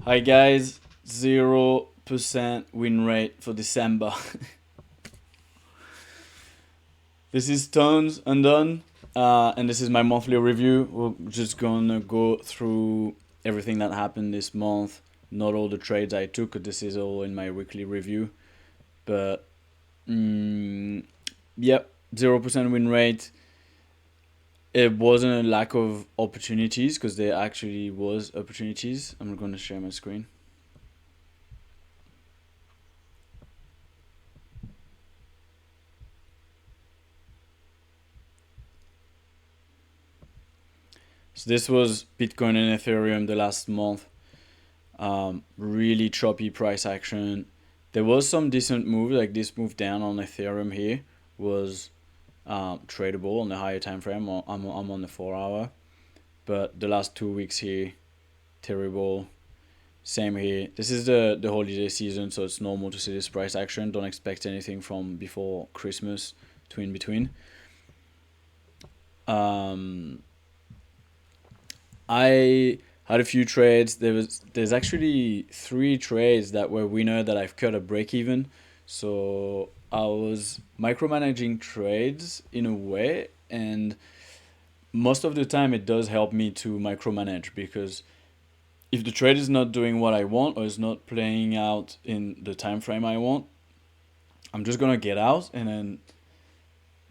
Hi guys, 0% win rate for December. This is Tones Undone, and this is my monthly review. We're just gonna go through everything that happened this month. Not all the trades I took, this is all in my weekly review. But, yep, 0% win rate. It wasn't a lack of opportunities, because there actually was opportunities. I'm gonna share my screen. So this was Bitcoin and Ethereum the last month. Really choppy price action. There was some decent move, like this move down on Ethereum here was tradable on the higher time frame. I'm on the 4 hour, but the last 2 weeks here, terrible. Same here. This is the holiday season, so it's normal to see this price action. Don't expect anything from before Christmas to in between. I had a few trades. There's actually 3 trades that were winner that I've cut a break even. So I was micromanaging trades in a way, and most of the time it does help me to micromanage, because if the trade is not doing what I want or is not playing out in the time frame I want, I'm just gonna get out and then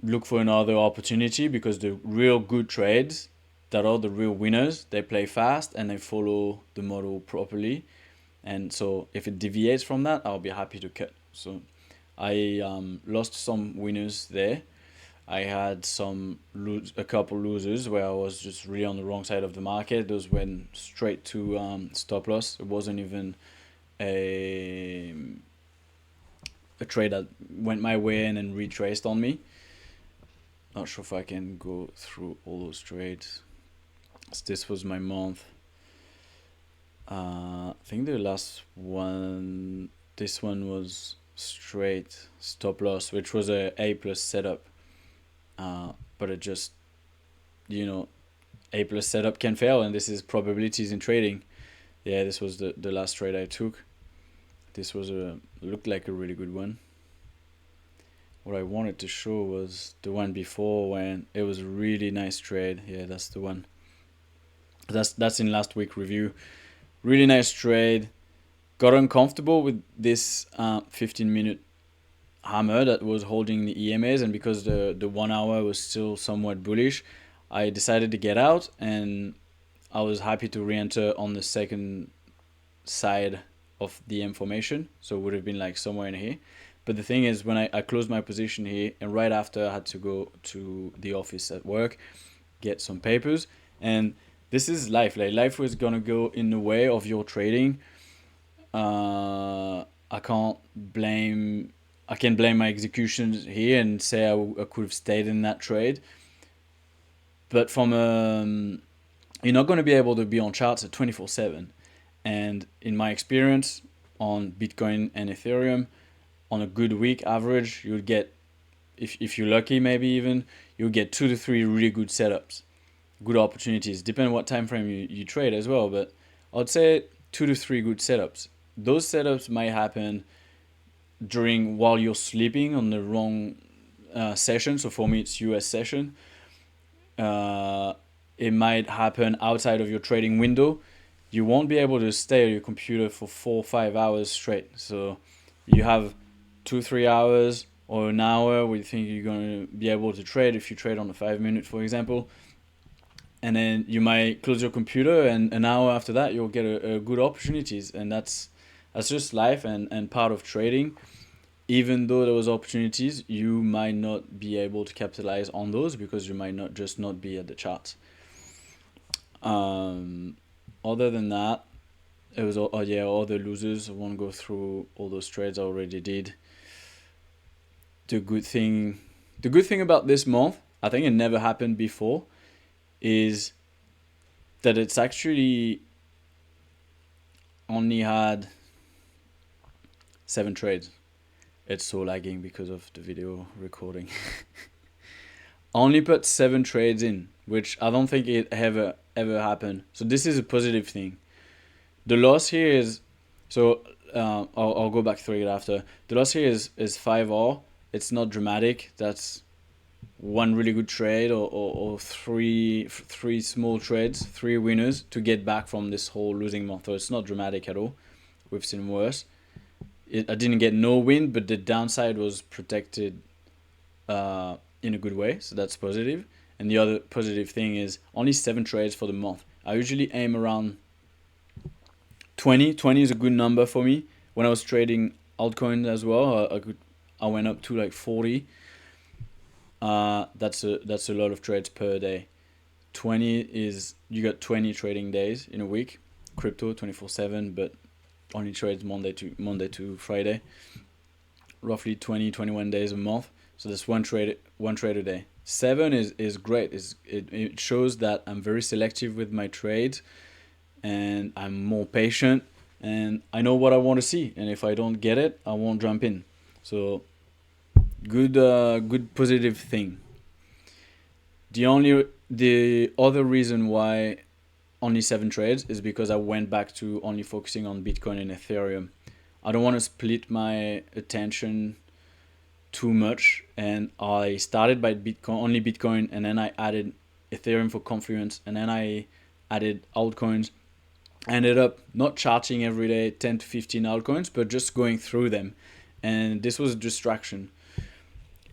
look for another opportunity, because the real good trades that are the real winners, they play fast and they follow the model properly. And so if it deviates from that, I'll be happy to cut. So I lost some winners there. I had a couple losers where I was just really on the wrong side of the market. Those went straight to stop loss. It wasn't even a a trade that went my way and then retraced on me. Not sure if I can go through all those trades. So this was my month. I think the last one, this one was straight stop loss, which was a plus setup. But it just, you know, A plus setup can fail, and this is probabilities in trading. Yeah, this was the last trade I took. This was looked like a really good one. What I wanted to show was the one before, when it was a really nice trade. Yeah, that's the one. That's in last week review. Really nice trade. Got uncomfortable with this 15-minute hammer that was holding the EMAs, and because the 1 hour was still somewhat bullish, I decided to get out, and I was happy to re-enter on the second side of the information, so it would have been like somewhere in here. But the thing is, when I closed my position here, and right after I had to go to the office at work, get some papers, and this is life. Like, life was gonna go in the way of your trading. I can't blame. I can blame my executions here and say I could have stayed in that trade. But from you're not going to be able to be on charts at 24/7. And in my experience on Bitcoin and Ethereum, on a good week average, you'll get, if you're lucky, maybe even, you'll get 2 to 3 really good setups, good opportunities, depending on what time frame you trade as well. But I'd say 2 to 3 good setups. Those setups might happen while you're sleeping on the wrong session. So for me, it's US session. It might happen outside of your trading window. You won't be able to stay at your computer for 4 or 5 hours straight. So you have 2 3 hours or an hour where you think you're going to be able to trade, if you trade on the 5 minute, for example. And then you might close your computer, and an hour after that you'll get a good opportunities. And that's just life and part of trading. Even though there was opportunities, you might not be able to capitalize on those, because you might not be at the charts. Other than that, it was all the losers. I won't go through all those trades. I already did. The good thing about this month, I think it never happened before, is that it's actually only had 7 trades. It's so lagging because of the video recording. Only put 7 trades in, which I don't think it ever happened. So this is a positive thing. The loss here is so I'll go back through it after. The loss here is 5 all. It's not dramatic. That's one really good trade or three small trades, three winners to get back from this whole losing month. So it's not dramatic at all. We've seen worse. I didn't get no win, but the downside was protected in a good way, so that's positive. And the other positive thing is only 7 trades for the month. I usually aim around 20. 20 is a good number for me. When I was trading altcoins as well, I went up to like 40. That's a lot of trades per day. 20 is you got 20 trading days in a week. Crypto 24/7, but only trades Monday to Friday. Roughly 20-21 days a month. So that's one trade a day. 7 is great. It shows that I'm very selective with my trades, and I'm more patient, and I know what I want to see. And if I don't get it, I won't jump in. So good positive thing. The other reason why only 7 trades is because I went back to only focusing on Bitcoin and Ethereum. I don't want to split my attention too much, and I started by only Bitcoin, and then I added Ethereum for Confluence, and then I added altcoins. I ended up not charting every day 10 to 15 altcoins, but just going through them, and this was a distraction.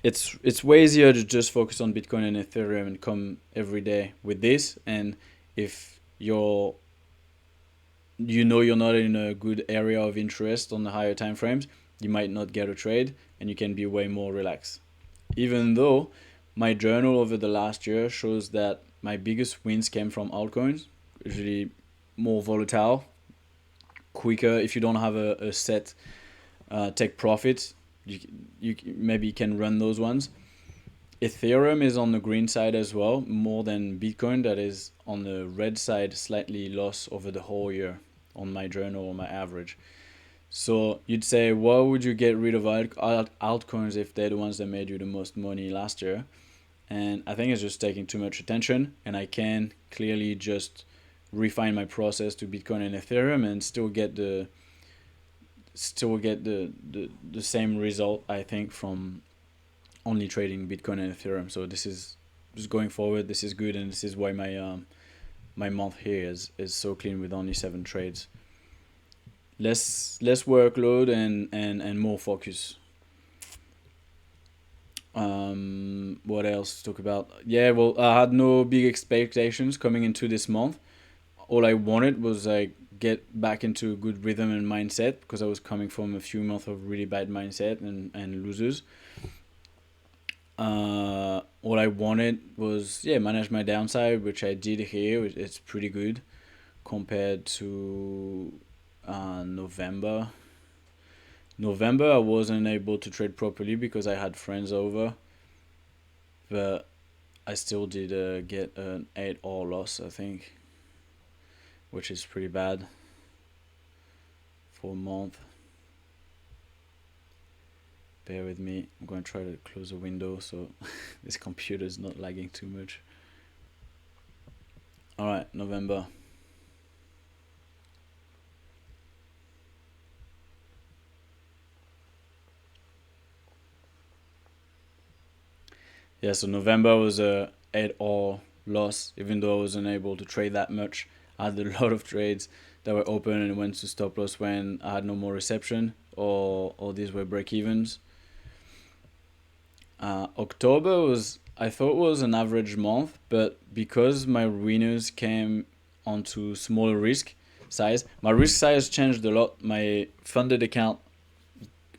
It's way easier to just focus on Bitcoin and Ethereum and come every day with this. And if you're not in a good area of interest on the higher time frames, you might not get a trade, and you can be way more relaxed. Even though my journal over the last year shows that my biggest wins came from altcoins, usually more volatile, quicker. If you don't have a set take profits, you maybe can run those ones. Ethereum is on the green side as well, more than Bitcoin, that is on the red side, slightly loss over the whole year on my journal or my average. So you'd say, why would you get rid of altcoins if they're the ones that made you the most money last year? And I think it's just taking too much attention, and I can clearly just refine my process to Bitcoin and Ethereum and still get the same result, I think, from only trading Bitcoin and Ethereum. So this is just going forward. This is good, and this is why my month here is so clean with only 7 trades. Less workload and more focus. What else to talk about? Yeah, well, I had no big expectations coming into this month. All I wanted was like get back into a good rhythm and mindset, because I was coming from a few months of really bad mindset and losers. All I wanted was manage my downside, which I did here. It's pretty good compared to November. November I wasn't able to trade properly because I had friends over, but I still did get an 8-all loss, I think, which is pretty bad for a month. Bear with me. I'm going to try to close the window so this computer is not lagging too much. Alright, November. Yeah, so November was a 8-all loss, even though I wasn't able to trade that much. I had a lot of trades that were open and went to stop loss when I had no more reception, or these were break evens. October I thought was an average month, but because my winners came onto smaller risk size, my risk size changed a lot. My funded account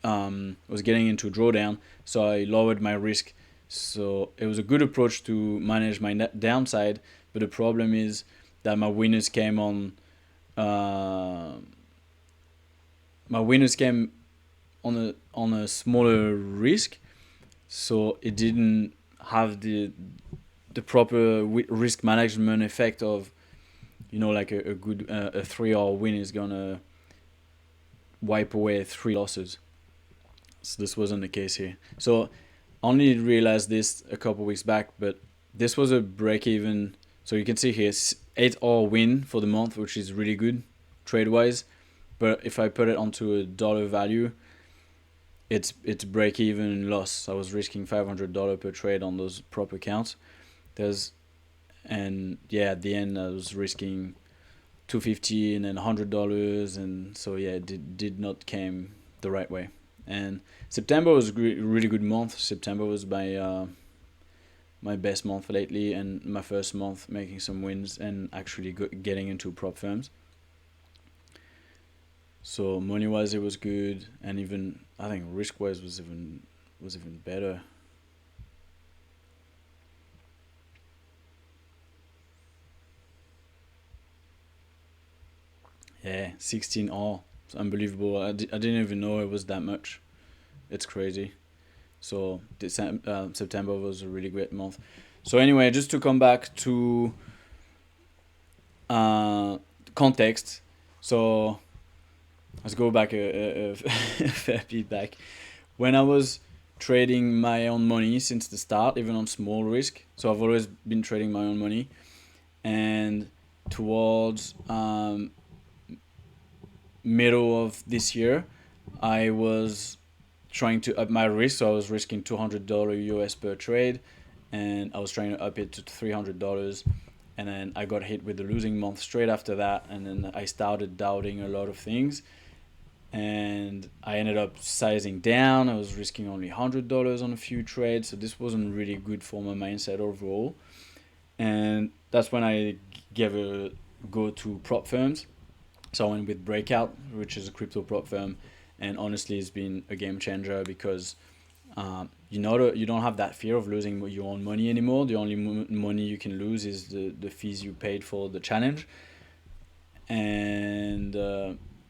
was getting into drawdown, so I lowered my risk. So it was a good approach to manage my net downside, but the problem is that my winners came on a smaller risk, so it didn't have the proper risk management effect of, like a good 3-all win is gonna wipe away 3 losses. So this wasn't the case here. So only realized this a couple weeks back, but this was a break even. So you can see here 8-all win for the month, which is really good. trade wise. But if I put it onto a dollar value, it's break even loss. I was risking $500 per trade on those prop accounts. There's and yeah, at the end I was risking 250 and then $100, and so yeah, it did not came the right way. And September was a really good month. September was my best month lately, and my first month making some wins and actually getting into prop firms. So money wise it was good, and even I think risk wise was even better. Yeah, 16 It's unbelievable. I didn't even know it was that much. It's crazy. So September was a really great month. So anyway, just to come back to uh, context. So let's go back a fair bit back. When I was trading my own money since the start, even on small risk. So I've always been trading my own money, and towards middle of this year, I was trying to up my risk. So I was risking $200 US per trade, and I was trying to up it to $300. And then I got hit with the losing month straight after that, and then I started doubting a lot of things, and I ended up sizing down. I was risking only $100 on a few trades, so this wasn't really good for my mindset overall. And that's when I gave a go to prop firms. So I went with Breakout, which is a crypto prop firm, and honestly, it's been a game changer because you don't have that fear of losing your own money anymore. The only money you can lose is the fees you paid for the challenge, and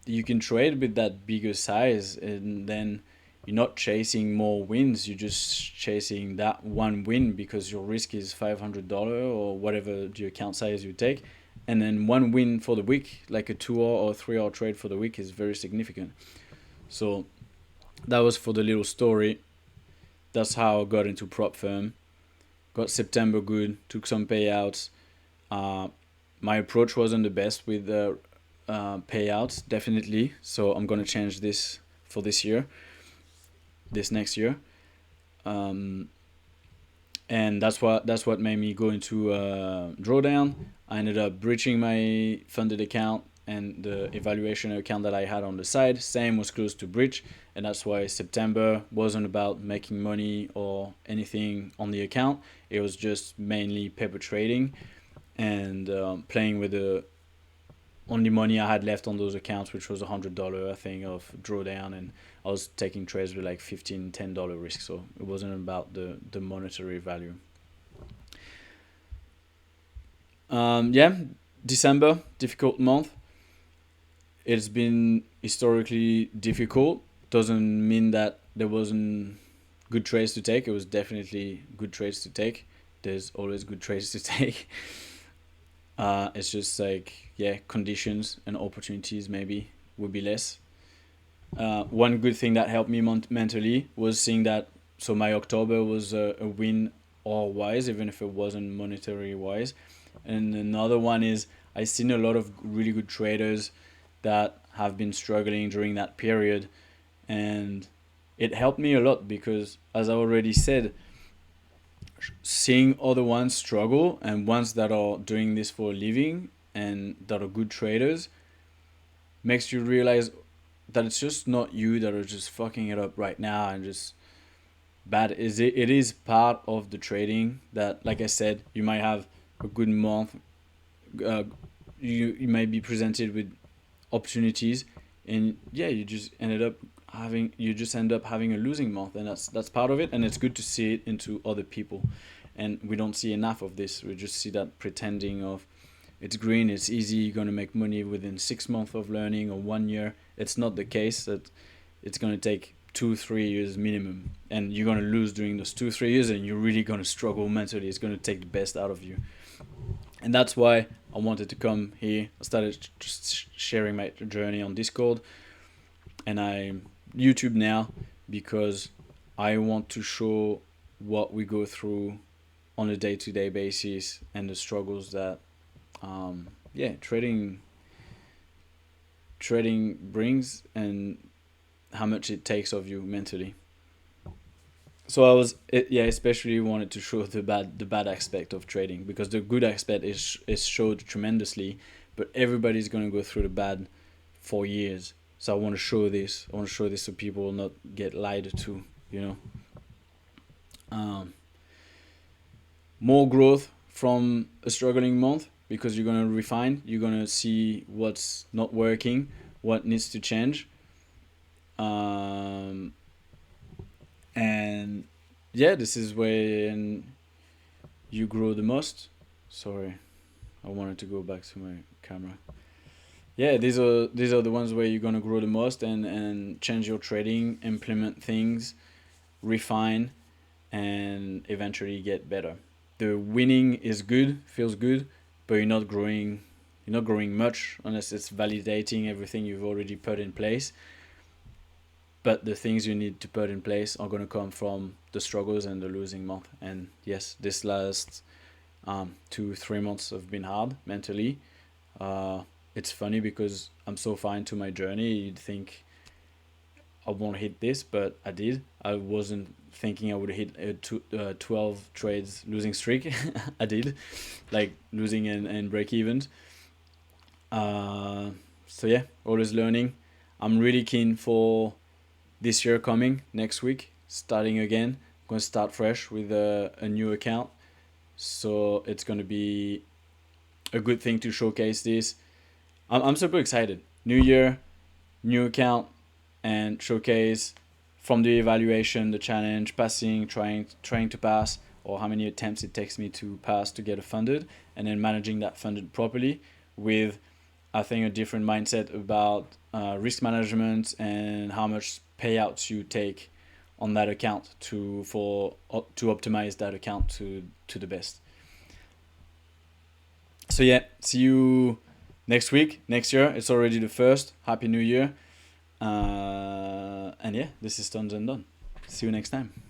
you can trade with that bigger size, and then you're not chasing more wins. You're just chasing that one win because your risk is $500 or whatever the account size you take, and then one win for the week, like a 2 hour or 3 hour trade for the week, is very significant. So that was for the little story. That's how I got into prop firm. Got September good, took some payouts. Uh, my approach wasn't the best with payouts, definitely. So I'm gonna change this for this next year. Um, and that's what made me go into drawdown. I ended up breaching my funded account, and the evaluation account that I had on the side, same, was close to breach, and that's why September wasn't about making money or anything on the account. It was just mainly paper trading and playing with the only money I had left on those accounts, which was $100, I think, of drawdown, and I was taking trades with like $15, $10 risk, so it wasn't about the monetary value. Yeah, December, difficult month. It's been historically difficult. Doesn't mean that there wasn't good trades to take. It was definitely good trades to take. There's always good trades to take. It's just like, yeah, conditions and opportunities maybe would be less. One good thing that helped me mentally was seeing that. So my October was a win all wise, even if it wasn't monetary wise. And another one is I seen a lot of really good traders that have been struggling during that period, and it helped me a lot because, as I already said, seeing other ones struggle and ones that are doing this for a living and that are good traders makes you realize that it's just not you that are just fucking it up right now and just bad. It is part of the trading that, like I said, you might have a good month. uh, you might be presented with opportunities, and yeah, you just end up having a losing month, and that's part of it, and it's good to see it into other people. And we don't see enough of this. We just see that pretending of it's green, it's easy, you're going to make money within 6 months of learning or 1 year. It's not the case. That it's going to take 2 3 years minimum, and you're going to lose during those 2 3 years, and you're really going to struggle mentally. It's going to take the best out of you, and that's why I wanted to come here. I started just sharing my journey on Discord, and I YouTube now because I want to show what we go through on a day-to-day basis and the struggles that yeah, trading trading brings and how much it takes of you mentally. So yeah, especially wanted to show the bad aspect of trading, because the good aspect is showed tremendously, but everybody's gonna go through the bad for years. So I want to show this. I want to show this so people will not get lied to. You know, um, more growth from a struggling month, because you're gonna refine. You're gonna see what's not working, what needs to change, um, and yeah, this is when you grow the most. Sorry, I wanted to go back to my camera. Yeah, these are the ones where you're gonna grow the most and change your trading, implement things, refine, and eventually get better. The winning is good, feels good, but you're not growing. You're not growing much unless it's validating everything you've already put in place. But the things you need to put in place are gonna come from the struggles and the losing month. And yes, this last 2 3 months have been hard mentally. Uh, it's funny because I'm so far into my journey. You'd think I won't hit this, but I did. I wasn't thinking I would hit a 12 trades losing streak. I did, like losing and break evens. Uh, so yeah, always learning. I'm really keen for this year coming next week, starting again. I'm going to start fresh with a new account. So it's going to be a good thing to showcase this. I'm super excited. New year, new account, and showcase from the evaluation, the challenge, passing, trying to pass, or how many attempts it takes me to pass to get a funded, and then managing that funded properly with, I think, a different mindset about risk management and how much payouts you take on that account to optimize that account to the best. So yeah, see you next week, next year. It's already the first. Happy New Year. And yeah, this is Tons and Done. See you next time.